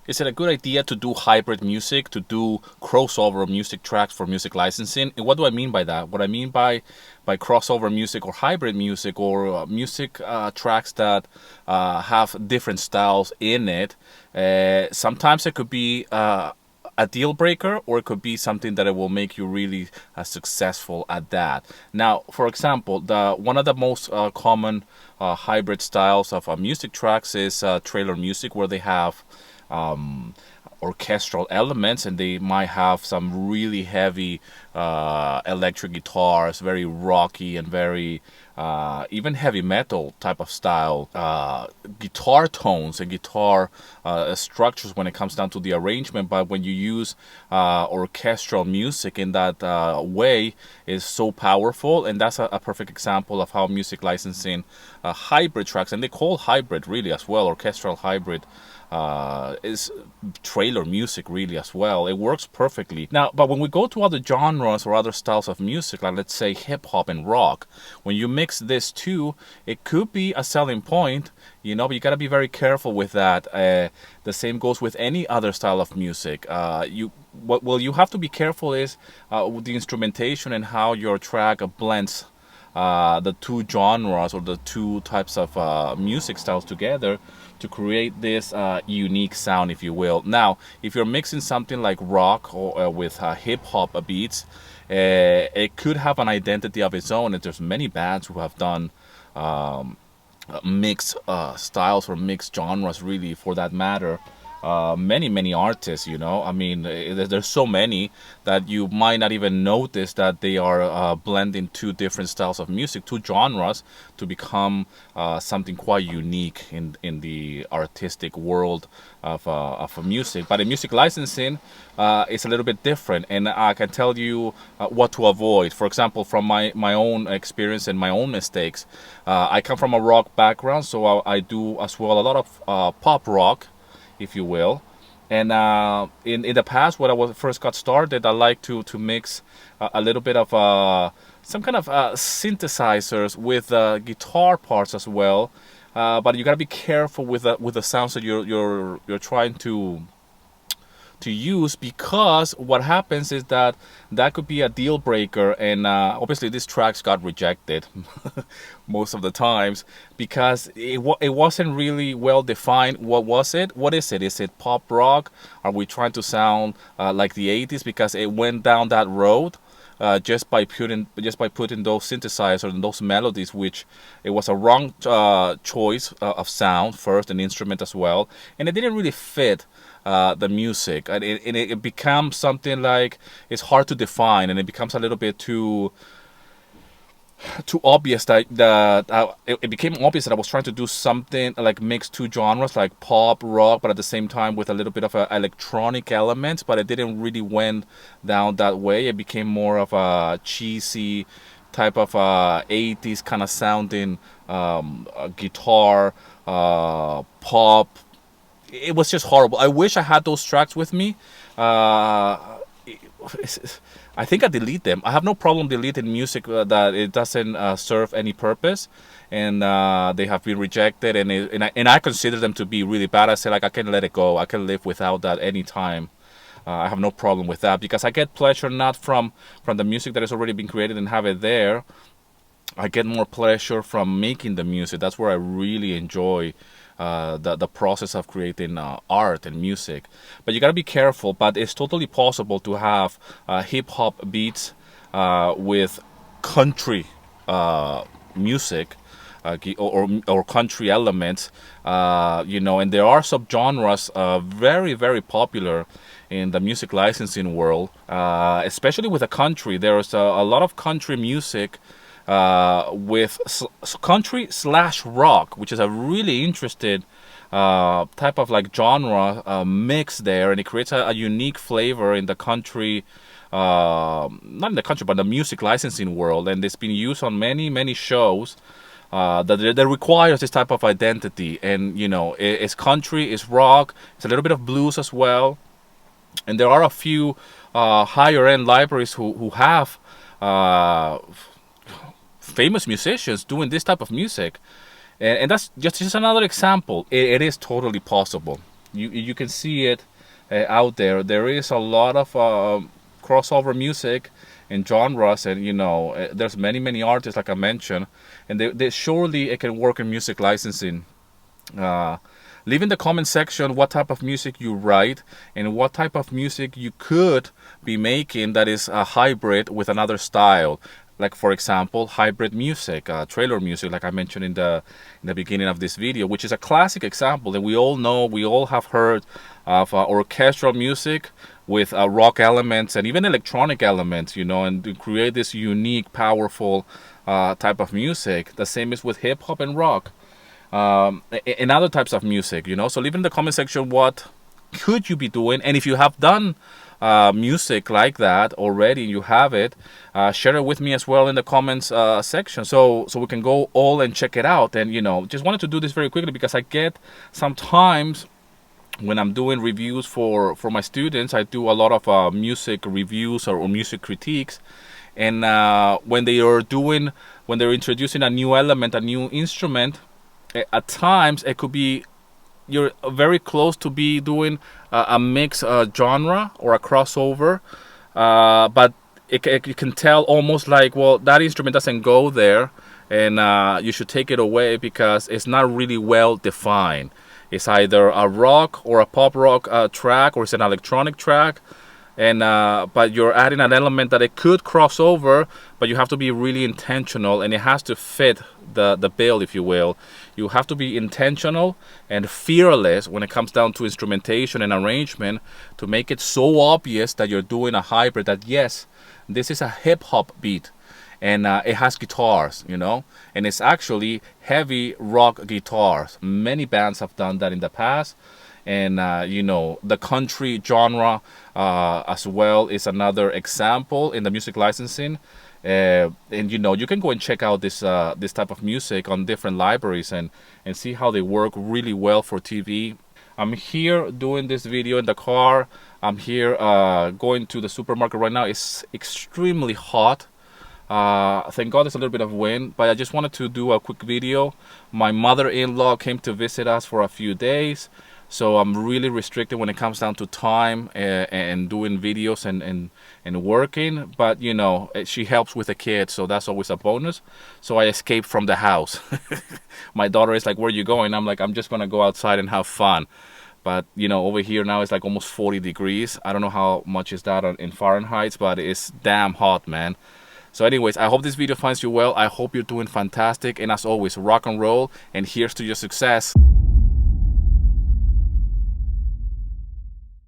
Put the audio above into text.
Is it a good idea to do hybrid music, to do crossover music tracks for music licensing? And what do I mean by that? What I mean by crossover music or hybrid music or music tracks that have different styles in it. Sometimes it could be a deal breaker, or it could be something that it will make you really successful at that. Now, for example, the one of the most common hybrid styles of music tracks is trailer music, where they have um, orchestral elements, and they might have some really heavy electric guitars, very rocky and very even heavy metal type of style guitar tones and guitar structures when it comes down to the arrangement. But when you use orchestral music in that way, is so powerful, and that's a perfect example of how music licensing hybrid tracks, and they call hybrid really as well, orchestral hybrid, is trailer music really as well. It works perfectly. Now, but when we go to other genres or other styles of music, like let's say hip hop and rock, when you mix this two, it could be a selling point, but you got to be very careful with that. The same goes with any other style of music. What you have to be careful is with the instrumentation and how your track blends the two genres or the two types of music styles together to create this unique sound, if you will. Now, if you're mixing something like rock or with hip hop beats, it could have an identity of its own. And there's many bands who have done mixed styles or mixed genres, really, for that matter. Many artists, I mean, there's so many that you might not even notice that they are blending two different styles of music, two genres, to become something quite unique in the artistic world of music. But in music licensing, it's a little bit different, and I can tell you what to avoid. For example, from my own experience and my own mistakes, I come from a rock background, so I do as well a lot of pop rock, if you will. And in the past, when first got started, I like to mix a little bit of some kind of synthesizers with guitar parts as well. But you gotta be careful with the sounds that you're trying to use, because what happens is that could be a deal breaker, and obviously these tracks got rejected most of the times because it wasn't really well defined. What was it? What is it? Is it pop rock? Are we trying to sound like the 80s? Because it went down that road just by putting those synthesizers and those melodies, which it was a wrong choice of sound first, and instrument as well, and it didn't really fit the music, and it becomes something like it's hard to define, and it becomes a little bit too obvious that it became obvious that I was trying to do something like mix two genres, like pop rock, but at the same time with a little bit of electronic elements. But it didn't really went down that way. It became more of a cheesy type of 80s kind of sounding guitar pop. It was just horrible. I wish I had those tracks with me. I think I delete them. I have no problem deleting music that it doesn't serve any purpose, and they have been rejected, and I consider them to be really bad. I say, like, I can let it go. I can live without that any time. I have no problem with that, because I get pleasure not from the music that has already been created and have it there. I get more pleasure from making the music. That's where I really enjoy the process of creating art and music. But you gotta be careful. But it's totally possible to have hip hop beats with country music or country elements, and there are subgenres very popular in the music licensing world, especially with the country. There's a lot of country music with country / rock, which is a really interesting type of like genre mix there, and it creates a unique flavor in the country, not in the country, but the music licensing world, and it's been used on many shows that requires this type of identity. And it's country, it's rock, it's a little bit of blues as well, and there are a few higher end libraries who have famous musicians doing this type of music, and that's just another example. It is totally possible. You can see it out there. There is a lot of crossover music and genres, and there's many artists like I mentioned, and they surely it can work in music licensing. uh, Leave in the comment section what type of music you write and what type of music you could be making that is a hybrid with another style. Like, for example, hybrid music, trailer music, like I mentioned in the beginning of this video, which is a classic example. And we all know, we all have heard of orchestral music with rock elements and even electronic elements, and to create this unique, powerful type of music. The same is with hip hop and rock, and other types of music. So leave in the comment section what could you be doing, and if you have done music like that already, you have it, share it with me as well in the comments section, so we can go all and check it out. And just wanted to do this very quickly because I get sometimes when I'm doing reviews for my students, I do a lot of music reviews or music critiques. And when they're introducing a new element, a new instrument, at times it could be you're very close to be doing a mix genre or a crossover, but you can tell almost like, well, that instrument doesn't go there, and you should take it away because it's not really well defined. It's either a rock or a pop rock track, or it's an electronic track, and but you're adding an element that it could cross over, but you have to be really intentional, and it has to fit the bill, if you will. You have to be intentional and fearless when it comes down to instrumentation and arrangement, to make it so obvious that you're doing a hybrid, that yes, this is a hip hop beat, and it has guitars, and it's actually heavy rock guitars. Many bands have done that in the past. And the country genre as well is another example in the music licensing. And you can go and check out this type of music on different libraries and see how they work really well for TV. I'm here doing this video in the car. I'm here going to the supermarket right now. It's extremely hot. Thank God there's a little bit of wind, but I just wanted to do a quick video. My mother-in-law came to visit us for a few days, so I'm really restricted when it comes down to time and doing videos and working. But she helps with the kids, so that's always a bonus. So I escaped from the house. My daughter is like, "Where are you going?" I'm like, "I'm just gonna go outside and have fun." But over here now it's like almost 40 degrees. I don't know how much is that in Fahrenheit, but it's damn hot, man. So anyways, I hope this video finds you well. I hope you're doing fantastic, and as always, rock and roll, and here's to your success.